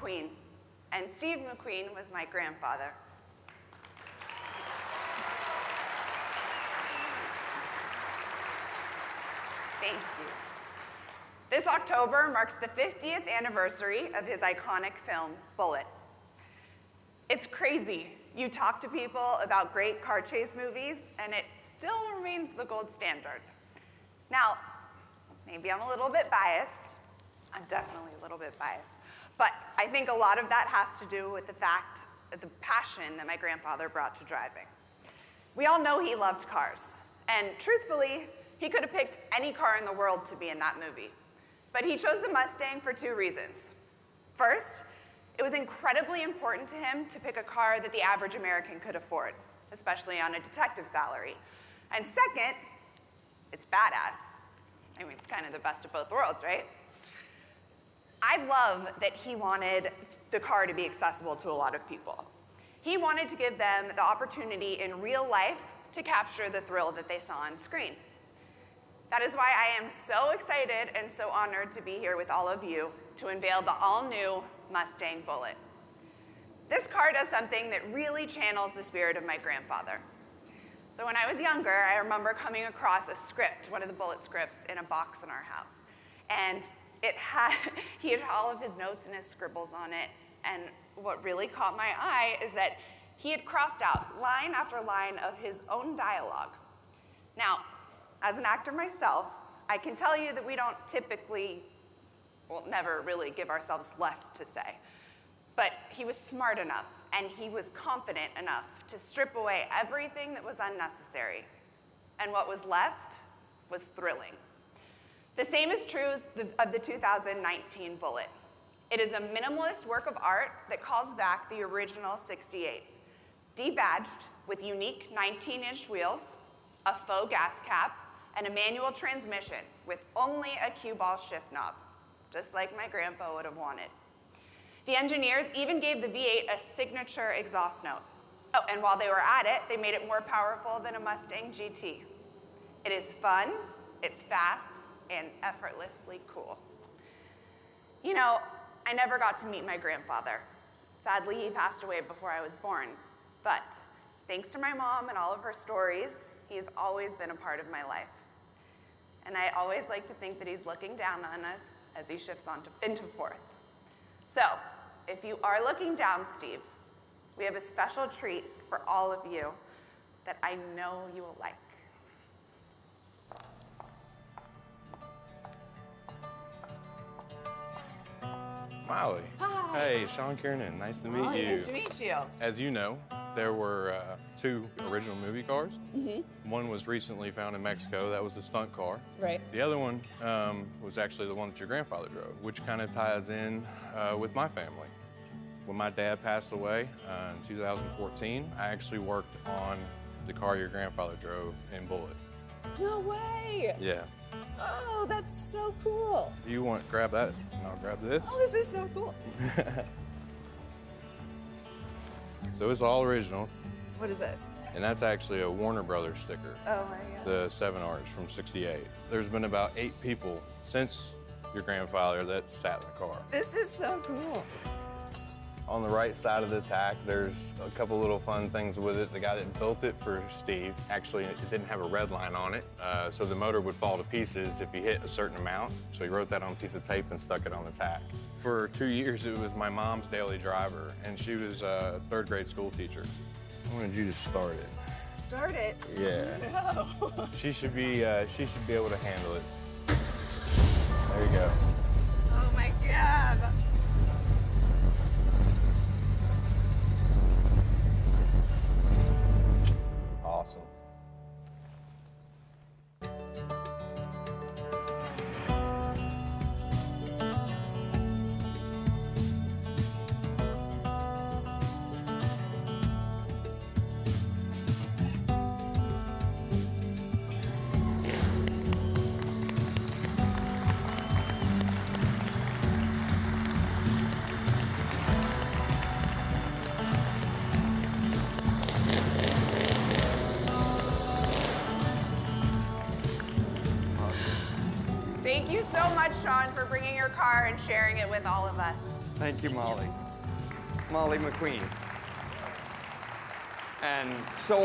McQueen, and Steve McQueen was my grandfather. Thank you. This October marks the 50th anniversary of his iconic film, Bullitt. It's crazy. You talk to people about great car chase movies, and it still remains the gold standard. Now, maybe I'm a little bit biased. I'm definitely a little bit biased. But I think a lot of that has to do with the passion that my grandfather brought to driving. We all know he loved cars. And truthfully, he could have picked any car in the world to be in that movie. But he chose the Mustang for 2 reasons. First, it was incredibly important to him to pick a car that the average American could afford, especially on a detective salary. And second, it's badass. I mean, it's kind of the best of both worlds, right? I love that he wanted the car to be accessible to a lot of people. He wanted to give them the opportunity in real life to capture the thrill that they saw on screen. That is why I am so excited and so honored to be here with all of you to unveil the all-new Mustang Bullitt. This car does something that really channels the spirit of my grandfather. So when I was younger, I remember coming across a script, one of the Bullitt scripts, in a box in our house. And he had all of his notes and his scribbles on it, and what really caught my eye is that he had crossed out line after line of his own dialogue. Now, as an actor myself, I can tell you that we don't typically, well, never really give ourselves less to say. But he was smart enough, and he was confident enough to strip away everything that was unnecessary. And what was left was thrilling. The same is true of the 2019 Bullitt. It is a minimalist work of art that calls back the original 68, debadged with unique 19-inch wheels, a faux gas cap, and a manual transmission with only a cue ball shift knob, just like my grandpa would have wanted. The engineers even gave the V8 a signature exhaust note. Oh, and while they were at it, they made it more powerful than a Mustang GT. It is fun, it's fast, and effortlessly cool. You know, I never got to meet my grandfather. Sadly, he passed away before I was born. But thanks to my mom and all of her stories, he's always been a part of my life. And I always like to think that he's looking down on us as he shifts into fourth. So, if you are looking down, Steve, we have a special treat for all of you that I know you will like. Molly. Hi. Hey, Sean Kiernan, nice to meet you. Nice to meet you. As you know, there were 2 original movie cars. One was recently found in Mexico. That was the stunt car. Right. The other one was actually the one that your grandfather drove, which kind of ties in with my family. When my dad passed away in 2014, I actually worked on the car your grandfather drove in Bullitt. No way! Yeah. Oh, that's so cool. You want grab that, and I'll grab this. Oh, this is so cool. So it's all original. What is this? And that's actually a Warner Brothers sticker. Oh my God. The 7 R's from '68. There's been about 8 people since your grandfather that sat in the car. This is so cool. On the right side of the tack, there's a couple little fun things with it. The guy that built it for Steve, actually, it didn't have a red line on it, so the motor would fall to pieces if you hit a certain amount. So he wrote that on a piece of tape and stuck it on the tack. For 2 years, it was my mom's daily driver, and she was a 3rd grade school teacher. I wanted you to start it. start it. Yeah. No. She should be able to handle it. There you go. Oh my God. Awesome. Thank you so much, Sean, for bringing your car and sharing it with all of us. Thank you, Molly. Molly McQueen. And so